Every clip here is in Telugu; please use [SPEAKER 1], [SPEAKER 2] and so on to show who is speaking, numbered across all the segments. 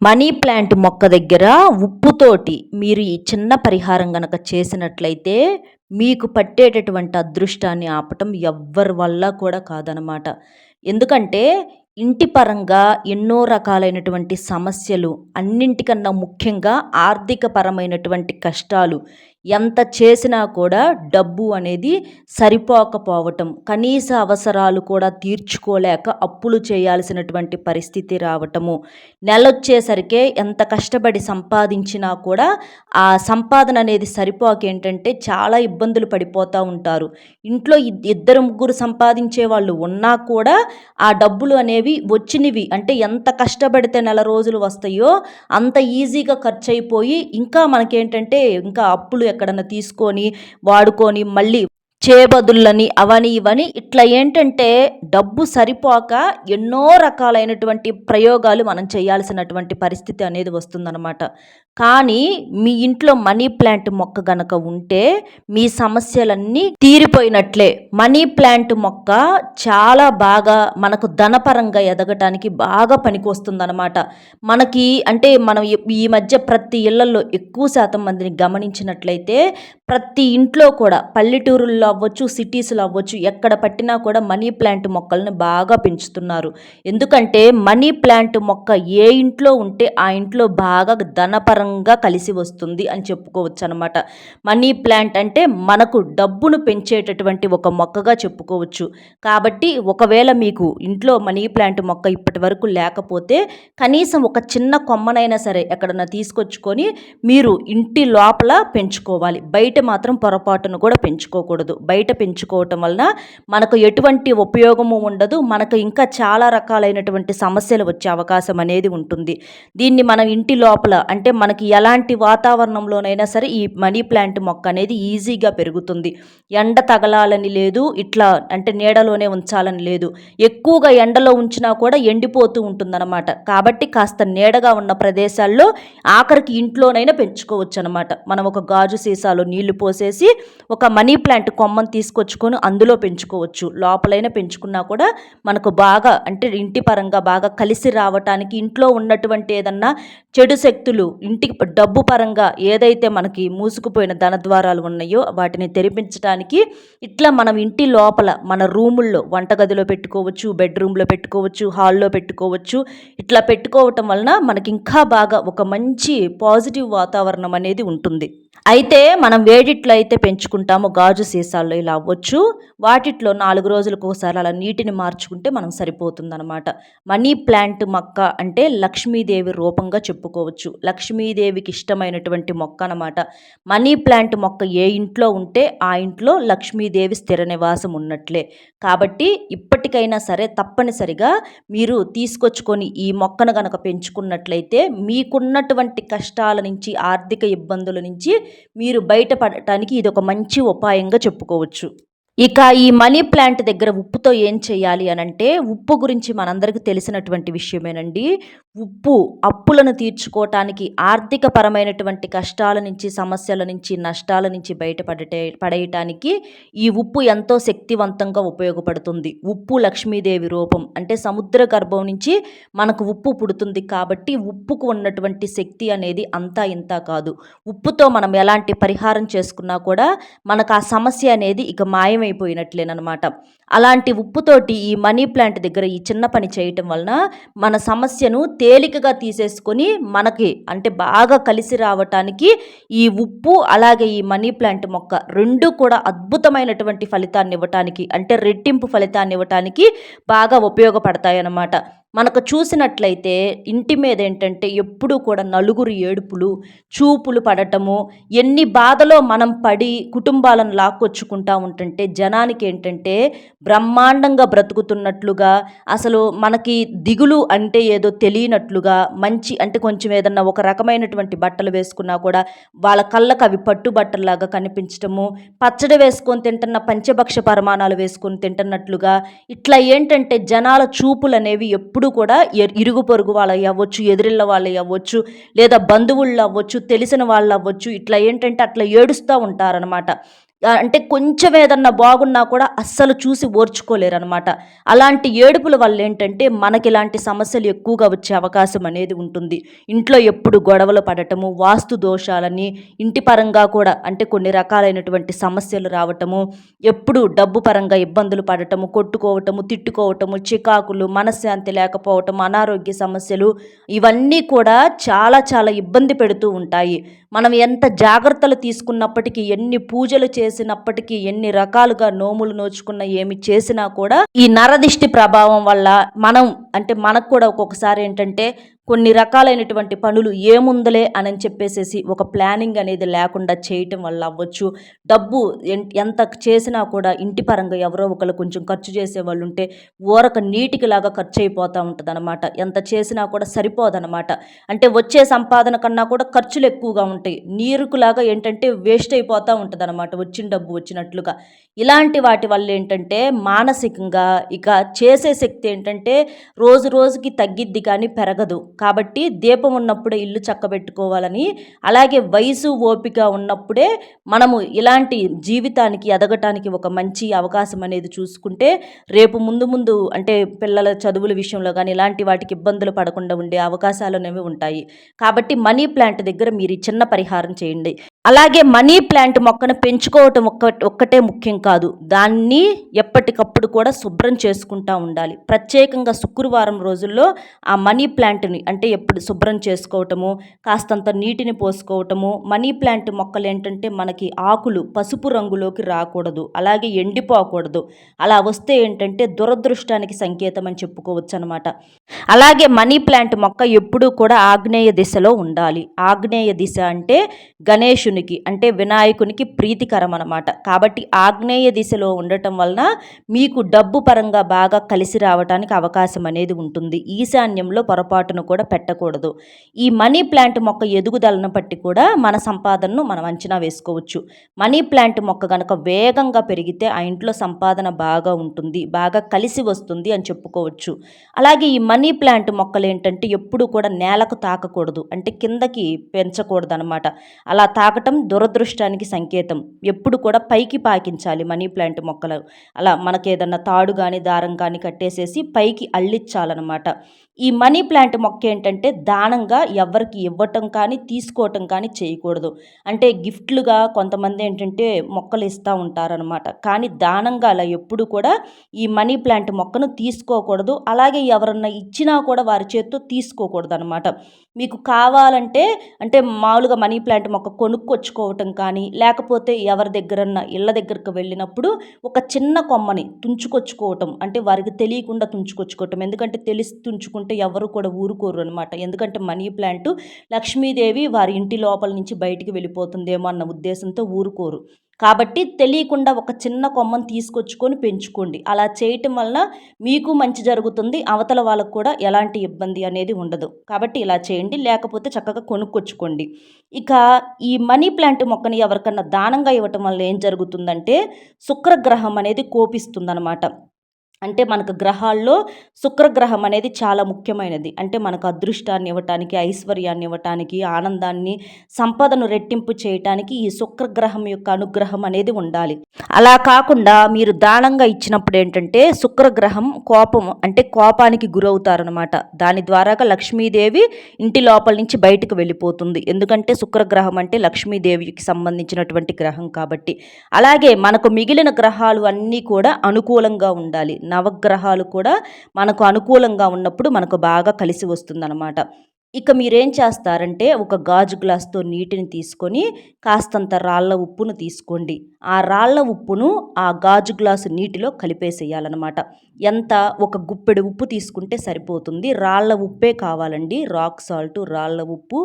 [SPEAKER 1] మనీ ప్లాంట్ మొక్క దగ్గర ఉప్పుతోటి మీరు ఈ చిన్న పరిహారం గనక చేసినట్లయితే మీకు పట్టేటటువంటి అదృష్టాన్ని ఆపటం ఎవ్వరి వల్ల కూడా కాదనమాట. ఎందుకంటే ఇంటి పరంగా ఎన్నో రకాలైనటువంటి సమస్యలు, అన్నింటికన్నా ముఖ్యంగా ఆర్థిక పరమైనటువంటి కష్టాలు ఎంత చేసినా కూడా డబ్బు అనేది సరిపోకపోవటం, కనీస అవసరాలు కూడా తీర్చుకోలేక అప్పులు చేయాల్సినటువంటి పరిస్థితి రావటము, నెలొచ్చేసరికే ఎంత కష్టపడి సంపాదించినా కూడా ఆ సంపాదన అనేది సరిపోకేంటంటే చాలా ఇబ్బందులు పడిపోతూ ఉంటారు. ఇంట్లో ఇద్దరు ముగ్గురు సంపాదించే వాళ్ళు ఉన్నా కూడా ఆ డబ్బులు అనేవి వచ్చినవి అంటే ఎంత కష్టపడితే నెల రోజులు వస్తాయో అంత ఈజీగా ఖర్చయిపోయి ఇంకా మనకేంటంటే ఇంకా అప్పులు ఎక్కడన్నా తీసుకొని వాడుకొని మళ్ళీ చేబదుళ్ళని అవని ఇవని ఇట్లా ఏంటంటే డబ్బు సరిపోక ఎన్నో రకాలైనటువంటి ప్రయోగాలు మనం చేయాల్సినటువంటి పరిస్థితి అనేది వస్తుందన్నమాట. కానీ మీ ఇంట్లో మనీ ప్లాంట్ మొక్క గనక ఉంటే మీ సమస్యలన్నీ తీరిపోయినట్లే. మనీ ప్లాంట్ మొక్క చాలా బాగా మనకు ధనపరంగా ఎదగటానికి బాగా పనికొస్తుందన్నమాట. మనకి అంటే మనం ఈ మధ్య ప్రతి ఇళ్లలో ఎక్కువ శాతం మందిని గమనించినట్లయితే ప్రతి ఇంట్లో కూడా పల్లెటూరుల్లో అవ్వచ్చు, సిటీస్లో అవ్వచ్చు, ఎక్కడ పట్టినా కూడా మనీ ప్లాంట్ మొక్కలను బాగా పెంచుతున్నారు. ఎందుకంటే మనీ ప్లాంట్ మొక్క ఏ ఇంట్లో ఉంటే ఆ ఇంట్లో బాగా ధనపరంగా కలిసి వస్తుంది అని చెప్పుకోవచ్చు అనమాట. మనీ ప్లాంట్ అంటే మనకు డబ్బును పెంచేటటువంటి ఒక మొక్కగా చెప్పుకోవచ్చు. కాబట్టి ఒకవేళ మీకు ఇంట్లో మనీ ప్లాంట్ మొక్క ఇప్పటి వరకు లేకపోతే కనీసం ఒక చిన్న కొమ్మనైనా సరే ఎక్కడన్నా తీసుకొచ్చుకొని మీరు ఇంటి లోపల పెంచుకోవాలి. బయట మాత్రం పొరపాటును కూడా పెంచుకోకూడదు. బయట పెంచుకోవటం వలన మనకు ఎటువంటి ఉపయోగము ఉండదు. మనకు ఇంకా చాలా రకాలైనటువంటి సమస్యలు వచ్చే అవకాశం అనేది ఉంటుంది. దీన్ని మనం ఇంటి లోపల అంటే మనకి ఎలాంటి వాతావరణంలోనైనా సరే ఈ మనీ ప్లాంట్ మొక్క అనేది ఈజీగా పెరుగుతుంది. ఎండ తగలాలని లేదు, ఇట్లా అంటే నీడలోనే ఉంచాలని లేదు. ఎక్కువగా ఎండలో ఉంచినా కూడా ఎండిపోతూ ఉంటుందన్నమాట. కాబట్టి కాస్త నీడగా ఉన్న ప్రదేశాల్లో ఆఖరికి ఇంట్లోనైనా పెంచుకోవచ్చు అనమాట. మనం ఒక గాజు సీసాలో నీళ్లు పోసేసి ఒక మనీ ప్లాంట్ కొమ్మను తీసుకొచ్చుకొని అందులో పెంచుకోవచ్చు. లోపలైనా పెంచుకున్నా కూడా మనకు బాగా అంటే ఇంటి పరంగా బాగా కలిసి రావటానికి ఇంట్లో ఉన్నటువంటి ఏదన్నా చెడు శక్తులు ఇంటికి డబ్బు పరంగా ఏదైతే మనకి మూసుకుపోయిన ధనద్వారాలు ఉన్నాయో వాటిని తెరిపించడానికి ఇట్లా మనం ఇంటి లోపల మన రూముల్లో వంటగదిలో పెట్టుకోవచ్చు, బెడ్రూమ్లో పెట్టుకోవచ్చు, హాల్లో పెట్టుకోవచ్చు. ఇట్లా పెట్టుకోవటం వలన మనకి ఇంకా బాగా ఒక మంచి పాజిటివ్ వాతావరణం అనేది ఉంటుంది. అయితే మనం వేడిట్లో అయితే పెంచుకుంటాము, గాజు సీసాల్లో ఇలా అవ్వచ్చు. వాటిట్లో 4 రోజులకు ఒకసారి అలా నీటిని మార్చుకుంటే మనం సరిపోతుందన్నమాట. మనీ ప్లాంట్ మొక్క అంటే లక్ష్మీదేవి రూపంగా చెప్పుకోవచ్చు. లక్ష్మీదేవికి ఇష్టమైనటువంటి మొక్క అన్నమాట. మనీ ప్లాంట్ మొక్క ఏ ఇంట్లో ఉంటే ఆ ఇంట్లో లక్ష్మీదేవి స్థిర నివాసం ఉన్నట్లే. కాబట్టి ఇప్పటికైనా సరే తప్పనిసరిగా మీరు తీసుకొచ్చుకొని ఈ మొక్కను గనక పెంచుకున్నట్లయితే మీకున్నటువంటి కష్టాల నుంచి, ఆర్థిక ఇబ్బందుల నుంచి మీరు బయటపడటానికి ఇది ఒక మంచి ఉపాయంగా చెప్పుకోవచ్చు. ఇక ఈ మనీ ప్లాంట్ దగ్గర ఉప్పుతో ఏం చేయాలి అనంటే, ఉప్పు గురించి మనందరికీ తెలిసినటువంటి విషయమేనండి. ఉప్పు అప్పులను తీర్చుకోవటానికి, ఆర్థిక పరమైనటువంటి కష్టాల నుంచి, సమస్యల నుంచి, నష్టాల నుంచి పడేయటానికి ఈ ఉప్పు ఎంతో శక్తివంతంగా ఉపయోగపడుతుంది. ఉప్పు లక్ష్మీదేవి రూపం అంటే సముద్ర గర్భం నుంచి మనకు ఉప్పు పుడుతుంది. కాబట్టి ఉప్పుకు ఉన్నటువంటి శక్తి అనేది అంతా ఇంతా కాదు. ఉప్పుతో మనం ఎలాంటి పరిహారం చేసుకున్నా కూడా మనకు ఆ సమస్య అనేది ఇక మాయమైపోయినట్లేనమాట. అలాంటి ఉప్పుతోటి ఈ మనీ ప్లాంట్ దగ్గర ఈ చిన్న పని చేయటం వలన మన సమస్యను తేలికగా తీసేసుకొని మనకి అంటే బాగా కలిసి రావటానికి ఈ ఉప్పు అలాగే ఈ మనీ ప్లాంట్ మొక్క రెండు కూడా అద్భుతమైనటువంటి ఫలితాన్ని ఇవ్వటానికి అంటే రెట్టింపు ఫలితాన్ని ఇవ్వటానికి బాగా ఉపయోగపడతాయన్నమాట. మనకు చూసినట్లయితే ఇంటి మీద ఏంటంటే ఎప్పుడూ కూడా నలుగురు ఏడుపులు, చూపులు పడటము, ఎన్ని బాధలో మనం పడి కుటుంబాలను లాక్కొచ్చుకుంటా ఉంటుంటే జనానికి ఏంటంటే బ్రహ్మాండంగా బ్రతుకుతున్నట్లుగా, అసలు మనకి దిగులు అంటే ఏదో తెలియనట్లుగా, మంచి అంటే కొంచెం ఏదన్నా ఒక రకమైనటువంటి బట్టలు వేసుకున్నా కూడా వాళ్ళ కళ్ళకు అవి పట్టుబట్టల్లాగా కనిపించటము, పచ్చడి వేసుకొని తింటున్న పంచభక్ష పరమాణాలు వేసుకొని తింటున్నట్లుగా, ఇట్లా ఏంటంటే జనాల చూపులు అనేవి ఎప్పుడు కూడా ఇరుగు పొరుగు వాళ్ళు అవ్వచ్చు, ఎదురిళ్ళ వాళ్ళు అవ్వచ్చు, లేదా బంధువుళ్ళు అవ్వచ్చు, తెలిసిన వాళ్ళు అవ్వచ్చు, ఇట్లా ఏంటంటే అట్లా ఏడుస్తూ ఉంటారనమాట. అంటే కొంచెం ఏదన్నా బాగున్నా కూడా అస్సలు చూసి ఓర్చుకోలేరనమాట. అలాంటి ఏడుపుల వల్లేంటంటే మనకిలాంటి సమస్యలు ఎక్కువగా వచ్చే అవకాశం అనేది ఉంటుంది. ఇంట్లో ఎప్పుడు గొడవలు పడటము, వాస్తు దోషాలని, ఇంటి పరంగా కూడా అంటే కొన్ని రకాలైనటువంటి సమస్యలు రావటము, ఎప్పుడు డబ్బు పరంగా ఇబ్బందులు పడటము, కొట్టుకోవటము, తిట్టుకోవటము, చికాకులు, మనశ్శాంతి లేకపోవటం, అనారోగ్య సమస్యలు ఇవన్నీ కూడా చాలా చాలా ఇబ్బంది పెడుతూ ఉంటాయి. మనం ఎంత జాగ్రత్తలు తీసుకున్నప్పటికీ, ఎన్ని పూజలు చేసినప్పటికీ, ఎన్ని రకాలుగా నోములు నోచుకున్న ఏమి చేసినా కూడా ఈ నరదిష్టి ప్రభావం వల్ల మనం అంటే మనకు కూడా ఒక్కొక్కసారి ఏంటంటే కొన్ని రకాలైనటువంటి పనులు ఏముందలే అని చెప్పేసేసి ఒక ప్లానింగ్ అనేది లేకుండా చేయటం వల్ల అవ్వచ్చు. డబ్బు ఎంత చేసినా కూడా ఇంటి పరంగా ఎవరో ఒకరు కొంచెం ఖర్చు చేసేవాళ్ళు ఉంటే ఊరక నీటికిలాగా ఖర్చు అయిపోతూ ఉంటుందన్నమాట. ఎంత చేసినా కూడా సరిపోదన్నమాట. అంటే వచ్చే సంపాదన కన్నా కూడా ఖర్చులు ఎక్కువగా ఉంటాయి. నీరుకులాగా ఏంటంటే వేస్ట్ అయిపోతూ ఉంటుందన్నమాట వచ్చిన డబ్బు వచ్చినట్లుగా. ఇలాంటి వాటి వల్ల ఏంటంటే మానసికంగా ఇక చేసే శక్తి ఏంటంటే రోజు రోజుకి తగ్గిద్ది కానీ పెరగదు. కాబట్టి దీపం ఉన్నప్పుడే ఇల్లు చక్కబెట్టుకోవాలని, అలాగే వయసు ఓపిక ఉన్నప్పుడే మనము ఇలాంటి జీవితానికి ఎదగటానికి ఒక మంచి అవకాశం అనేది చూసుకుంటే రేపు ముందు ముందు అంటే పిల్లల చదువుల విషయంలో కానీ ఇలాంటి వాటికి ఇబ్బందులు పడకుండా ఉండే అవకాశాలు అనేవి ఉంటాయి. కాబట్టి మనీ ప్లాంట్ దగ్గర మీరు ఈ చిన్న పరిహారం చేయండి. అలాగే మనీ ప్లాంట్ మొక్కను పెంచుకోవటం ఒక్కటే ముఖ్యం కాదు. దాన్ని ఎప్పటికప్పుడు కూడా శుభ్రం చేసుకుంటూ ఉండాలి. ప్రత్యేకంగా శుక్రవారం రోజుల్లో ఆ మనీ ప్లాంట్ని అంటే ఎప్పుడు శుభ్రం చేసుకోవటము, కాస్తంత నీటిని పోసుకోవటము. మనీ ప్లాంట్ మొక్కలు ఏంటంటే మనకి ఆకులు పసుపు రంగులోకి రాకూడదు, అలాగే ఎండిపోకూడదు. అలా వస్తే ఏంటంటే దురదృష్టానికి సంకేతం అని చెప్పుకోవచ్చు అనమాట. అలాగే మనీ ప్లాంట్ మొక్క ఎప్పుడూ కూడా ఆగ్నేయ దిశలో ఉండాలి. ఆగ్నేయ దిశ అంటే గణేశునికి అంటే వినాయకునికి ప్రీతికరం అనమాట. కాబట్టి ఆగ్నేయ దిశలో ఉండటం వలన మీకు డబ్బు పరంగా బాగా కలిసి రావడానికి అవకాశం అనేది ఉంటుంది. ఈశాన్యంలో పొరపాటును కూడా పెట్టకూడదు. ఈ మనీ ప్లాంట్ మొక్క ఎదుగుదలను బట్టి కూడా మన సంపాదనను మనం అంచనా వేసుకోవచ్చు. మనీ ప్లాంట్ మొక్క కనుక వేగంగా పెరిగితే ఆ ఇంట్లో సంపాదన బాగా ఉంటుంది, బాగా కలిసి వస్తుంది అని చెప్పుకోవచ్చు. అలాగే ఈ మనీ ప్లాంట్ మొక్కలు ఏంటంటే ఎప్పుడు కూడా నేలకు తాకకూడదు, అంటే కిందకి పెంచకూడదు అనమాట. అలా తాకటం దురదృష్టానికి సంకేతం. ఎప్పుడు కూడా పైకి పాకించాలి మనీ ప్లాంట్ మొక్కలు. అలా మనకేదన్నా తాడు కానీ దారం కానీ కట్టేసేసి పైకి అల్లించాలన్నమాట. ఈ మనీ ప్లాంట్ మొక్క ఏంటంటే దానంగా ఎవరికి ఇవ్వటం కానీ తీసుకోవటం కానీ చేయకూడదు. అంటే గిఫ్ట్లుగా కొంతమంది ఏంటంటే మొక్కలు ఇస్తూ ఉంటారనమాట. కానీ దానంగా అలా ఎప్పుడు కూడా ఈ మనీ ప్లాంట్ మొక్కను తీసుకోకూడదు. అలాగే ఎవరన్నా ఇచ్చినా కూడా వారి చేత్తో తీసుకోకూడదు అనమాట. మీకు కావాలంటే అంటే మామూలుగా మనీ ప్లాంట్ మొక్క కొనుక్కొచ్చుకోవటం కానీ, లేకపోతే ఎవరి దగ్గరన్నా ఇళ్ళ దగ్గరకు వెళ్ళినప్పుడు ఒక చిన్న కొమ్మని తుంచుకొచ్చుకోవటం, అంటే వారికి తెలియకుండా తుంచుకొచ్చుకోవటం. ఎందుకంటే తెలిసి తుంచుకుంటే ఎవరు కూడా ఊరుకోరు అనమాట. ఎందుకంటే మనీ ప్లాంట్ లక్ష్మీదేవి వారి ఇంటి లోపల నుంచి బయటికి వెళ్ళిపోతుందేమో అన్న ఉద్దేశంతో ఊరుకోరు. కాబట్టి తెలియకుండా ఒక చిన్న కొమ్మను తీసుకొచ్చుకొని పెంచుకోండి. అలా చేయటం వలన మీకు మంచి జరుగుతుంది, అవతల వాళ్ళకు కూడా ఎలాంటి ఇబ్బంది అనేది ఉండదు. కాబట్టి ఇలా చేయండి, లేకపోతే చక్కగా కొనుక్కొచ్చుకోండి. ఇక ఈ మనీ ప్లాంట్ మొక్కని ఎవరికన్నా దానంగా ఇవ్వటం వల్ల ఏం జరుగుతుందంటే శుక్రగ్రహం అనేది కోపిస్తుందన్నమాట. అంటే మనకు గ్రహాల్లో శుక్రగ్రహం అనేది చాలా ముఖ్యమైనది. అంటే మనకు అదృష్టాన్ని ఇవ్వటానికి, ఐశ్వర్యాన్ని ఇవ్వటానికి, ఆనందాన్ని, సంపదను రెట్టింపు చేయటానికి ఈ శుక్రగ్రహం యొక్క అనుగ్రహం అనేది ఉండాలి. అలా కాకుండా మీరు దానంగా ఇచ్చినప్పుడు ఏంటంటే శుక్రగ్రహం అంటే కోపానికి గురవుతారనమాట. దాని ద్వారాగా లక్ష్మీదేవి ఇంటి లోపల నుంచి బయటకు వెళ్ళిపోతుంది. ఎందుకంటే శుక్రగ్రహం అంటే లక్ష్మీదేవికి సంబంధించినటువంటి గ్రహం కాబట్టి. అలాగే మనకు మిగిలిన గ్రహాలు అన్నీ కూడా అనుకూలంగా ఉండాలి. నవగ్రహాలు కూడా మనకు అనుకూలంగా ఉన్నప్పుడు మనకు బాగా కలిసి వస్తుందన్నమాట. ఇక మీరేం చేస్తారంటే ఒక గాజు గ్లాస్తో నీటిని తీసుకొని కాస్తంత రాళ్ళ ఉప్పును తీసుకోండి. ఆ రాళ్ళ ఉప్పును ఆ గాజు గ్లాసు నీటిలో కలిపేసేయాలన్నమాట. ఎంత ఒక గుప్పెడు ఉప్పు తీసుకుంటే సరిపోతుంది. రాళ్ళ ఉప్పే కావాలండి. రాక్ సాల్ట్, రాళ్ళ ఉప్పు,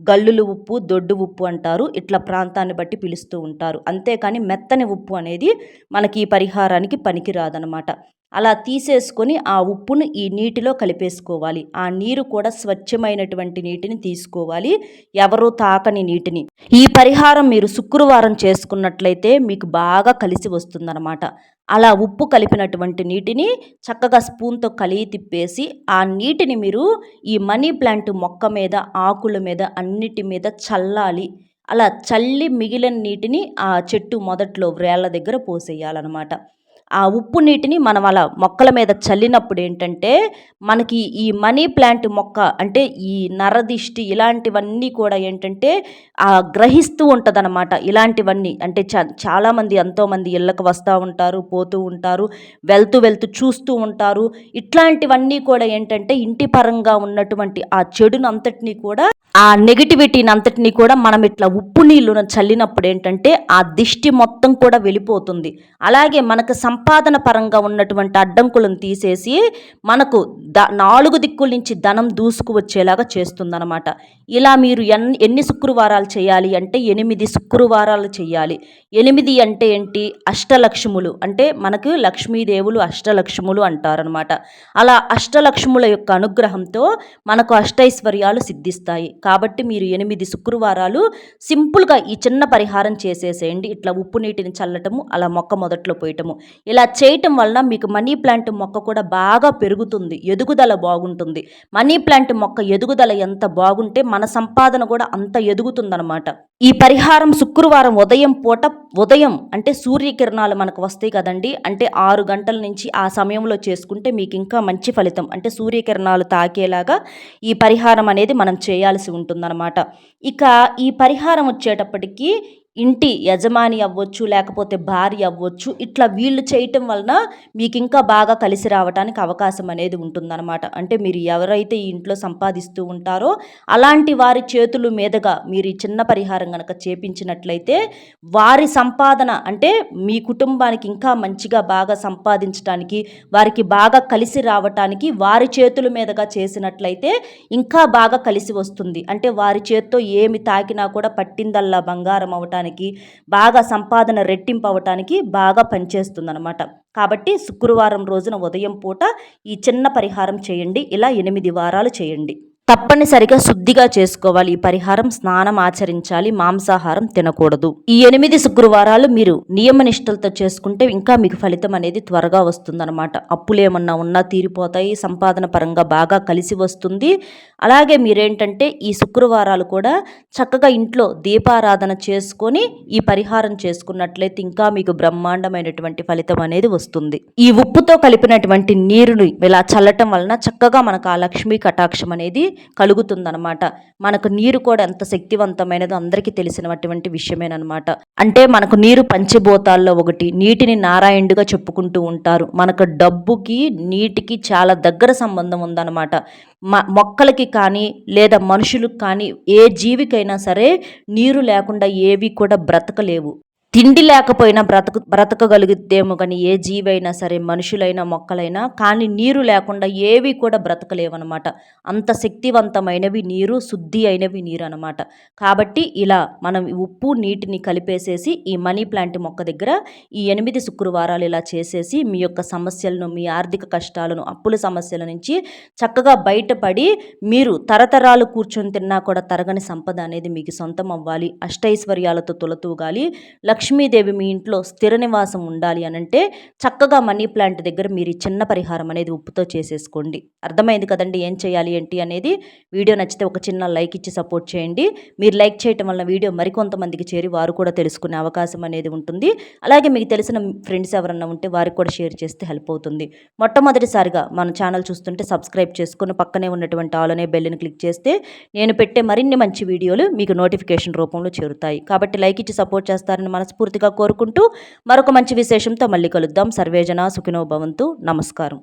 [SPEAKER 1] గల్లులు ఉప్పు, దొడ్డు ఉప్పు అంటారు. ఇట్లా ప్రాంతాన్ని బట్టి పిలుస్తూ ఉంటారు. అంతేకాని మెత్తని ఉప్పు అనేది మనకి ఈ పరిహారానికి పనికిరాదనమాట. అలా తీసేసుకొని ఆ ఉప్పును ఈ నీటిలో కలిపేసుకోవాలి. ఆ నీరు కూడా స్వచ్ఛమైనటువంటి నీటిని తీసుకోవాలి, ఎవరూ తాకని నీటిని. ఈ పరిహారం మీరు శుక్రవారం చేసుకున్నట్లయితే మీకు బాగా కలిసి వస్తుందన్నమాట. అలా ఉప్పు కలిపినటువంటి నీటిని చక్కగా స్పూన్తో కలిగి తిప్పేసి ఆ నీటిని మీరు ఈ మనీ ప్లాంట్ మొక్క మీద, ఆకుల మీద, అన్నిటి మీద చల్లాలి. అలా చల్లి మిగిలిన నీటిని ఆ చెట్టు మొదట్లో వ్రేళ్ళ దగ్గర పోసేయాలన్నమాట. ఆ ఉప్పు నీటిని మనం అలా మొక్కల మీద చల్లినప్పుడు ఏంటంటే, మనకి ఈ మనీ ప్లాంట్ మొక్క అంటే ఈ నరదిష్టి ఇలాంటివన్నీ కూడా ఏంటంటే గ్రహిస్తూ ఉంటదనమాట. ఇలాంటివన్నీ అంటే చాలామంది ఎంతోమంది ఇళ్ళకి వస్తూ ఉంటారు, పోతూ ఉంటారు, వెళ్తూ చూస్తూ ఉంటారు. ఇట్లాంటివన్నీ కూడా ఏంటంటే ఇంటి పరంగా ఉన్నటువంటి ఆ చెడును అంతటిని కూడా ఆ నెగిటివిటీని అంతటిని కూడా మనం ఇట్లా ఉప్పు నీళ్ళను చల్లినప్పుడు ఏంటంటే ఆ దిష్టి మొత్తం కూడా వెళ్ళిపోతుంది. అలాగే మనకు సంపాదన పరంగా ఉన్నటువంటి అడ్డంకులను తీసేసి మనకు నాలుగు దిక్కుల నుంచి ధనం దూసుకు వచ్చేలాగా చేస్తుందన్నమాట. ఇలా మీరు ఎన్ని శుక్రవారాలు చేయాలి అంటే 8 శుక్రవారాలు చేయాలి. 8 అంటే ఏంటి? అష్టలక్ష్ములు అంటే మనకు లక్ష్మీదేవులు అష్టలక్ష్ములు అంటారనమాట. అలా అష్టలక్ష్ముల యొక్క అనుగ్రహంతో మనకు అష్టైశ్వర్యాలు సిద్ధిస్తాయి. కాబట్టి మీరు 8 శుక్రవారాలు సింపుల్గా ఈ చిన్న పరిహారం చేసేసేయండి. ఇట్లా ఉప్పు నీటిని చల్లటము, అలా మొక్క మొదట్లో పోయటము. ఇలా చేయటం వలన మీకు మనీ ప్లాంట్ మొక్క కూడా బాగా పెరుగుతుంది, ఎదుగుదల బాగుంటుంది. మనీ ప్లాంట్ మొక్క ఎదుగుదల ఎంత బాగుంటే మన సంపాదన కూడా అంత ఎదుగుతుందనమాట. ఈ పరిహారం శుక్రవారం ఉదయం అంటే సూర్యకిరణాలు మనకు వస్తాయి కదండి, అంటే 6 గంటల నుంచి ఆ సమయంలో చేసుకుంటే మీకు ఇంకా మంచి ఫలితం, అంటే సూర్యకిరణాలు తాకేలాగా ఈ పరిహారం అనేది మనం చేయాల్సి ఉంటుందన్నమాట. ఇక ఈ పరిహారం వచ్చేటప్పటికి ఇంటి యజమాని అవ్వచ్చు, లేకపోతే భార్య అవ్వచ్చు, ఇట్లా వీళ్ళు చేయటం వలన మీకు ఇంకా బాగా కలిసి రావడానికి అవకాశం అనేది ఉంటుందన్నమాట. అంటే మీరు ఎవరైతే ఈ ఇంట్లో సంపాదిస్తూ ఉంటారో అలాంటి వారి చేతుల మీదుగా మీరు ఈ చిన్న పరిహారం కనుక చేపించినట్లయితే వారి సంపాదన అంటే మీ కుటుంబానికి ఇంకా మంచిగా బాగా సంపాదించడానికి, వారికి బాగా కలిసి రావటానికి వారి చేతుల మీదుగా చేసినట్లయితే ఇంకా బాగా కలిసి వస్తుంది. అంటే వారి చేత్తో ఏమి తాకినా కూడా పట్టిందల్లా బంగారం అవటానికి, బాగా సంపాదన రెట్టింపు అవటానికి బాగా పనిచేస్తుందన్నమాట. కాబట్టి శుక్రవారం రోజున ఉదయం పూట ఈ చిన్న పరిహారం చేయండి. ఇలా 8 వారాలు చేయండి. తప్పనిసరిగా శుద్ధిగా చేసుకోవాలి. ఈ పరిహారం స్నానం ఆచరించాలి, మాంసాహారం తినకూడదు. ఈ 8 శుక్రవారాలు మీరు నియమనిష్టలతో చేసుకుంటే ఇంకా మీకు ఫలితం అనేది త్వరగా వస్తుందన్నమాట. అప్పులు ఏమన్నా ఉన్నా తీరిపోతాయి, సంపాదన పరంగా బాగా కలిసి వస్తుంది. అలాగే మీరేంటంటే ఈ శుక్రవారాలు కూడా చక్కగా ఇంట్లో దీపారాధన చేసుకొని ఈ పరిహారం చేసుకున్నట్లయితే ఇంకా మీకు బ్రహ్మాండమైనటువంటి ఫలితం అనేది వస్తుంది. ఈ ఉప్పుతో కలిపినటువంటి నీరుని ఇలా చల్లటం వలన చక్కగా మనకు ఆ లక్ష్మీ కటాక్షం అనేది కలుగుతుందనమాట. మనకు నీరు కూడా ఎంత శక్తివంతమైనదో అందరికీ తెలిసినటువంటి విషయమేనమాట. అంటే మనకు నీరు పంచభూతాల్లో ఒకటి. నీటిని నారాయణుడిగా చెప్పుకుంటూ ఉంటారు. మనకు డబ్బుకి నీటికి చాలా దగ్గర సంబంధం ఉందన్నమాట. మొక్కలకి కానీ లేదా మనుషులకు కానీ ఏ జీవికైనా సరే నీరు లేకుండా ఏవి కూడా బ్రతకలేవు. తిండి లేకపోయినా బ్రతకగలుగుద్దేమో కానీ ఏ జీవైనా సరే, మనుషులైనా మొక్కలైనా, కానీ నీరు లేకుండా ఏవి కూడా బ్రతకలేవన్నమాట. అంత శక్తివంతమైనవి నీరు, శుద్ధి అయినవి నీరు అనమాట. కాబట్టి ఇలా మనం ఉప్పు నీటిని కలిపేసేసి ఈ మనీ ప్లాంట్ మొక్క దగ్గర ఈ 8 శుక్రవారాలు ఇలా చేసేసి మీ యొక్క సమస్యలను, మీ ఆర్థిక కష్టాలను, అప్పుల సమస్యల నుంచి చక్కగా బయటపడి మీరు తరతరాలు కూర్చొని తిన్నా కూడా తరగని సంపద అనేది మీకు సొంతం అవ్వాలి, అష్టైశ్వర్యాలతో తులతూగాలి, లక్ష్మీదేవి మీ ఇంట్లో స్థిర నివాసం ఉండాలి అనంటే చక్కగా మనీ ప్లాంట్ దగ్గర మీరు చిన్న పరిహారం అనేది ఉప్పుతో చేసేసుకోండి. అర్థమైంది కదండి ఏం చేయాలి ఏంటి అనేది. వీడియో నచ్చితే ఒక చిన్న లైక్ ఇచ్చి సపోర్ట్ చేయండి. మీరు లైక్ చేయటం వల్ల వీడియో మరికొంతమందికి చేరి వారు కూడా తెలుసుకునే అవకాశం అనేది ఉంటుంది. అలాగే మీకు తెలిసిన ఫ్రెండ్స్ ఎవరన్నా ఉంటే వారికి కూడా షేర్ చేస్తే హెల్ప్ అవుతుంది. మొట్టమొదటిసారిగా మన ఛానల్ చూస్తుంటే సబ్స్క్రైబ్ చేసుకుని పక్కనే ఉన్నటువంటి ఆల్ అనే బెల్ని క్లిక్ చేస్తే నేను పెట్టే మరిన్ని మంచి వీడియోలు మీకు నోటిఫికేషన్ రూపంలో చేరుతాయి. కాబట్టి లైక్ ఇచ్చి సపోర్ట్ చేస్తారని మనస్ఫూర్తిగా కోరుకుంటూ మరొక మంచి విశేషంతో మళ్ళీ కలుద్దాం. సర్వేజన సుఖినో భవంతు. నమస్కారం.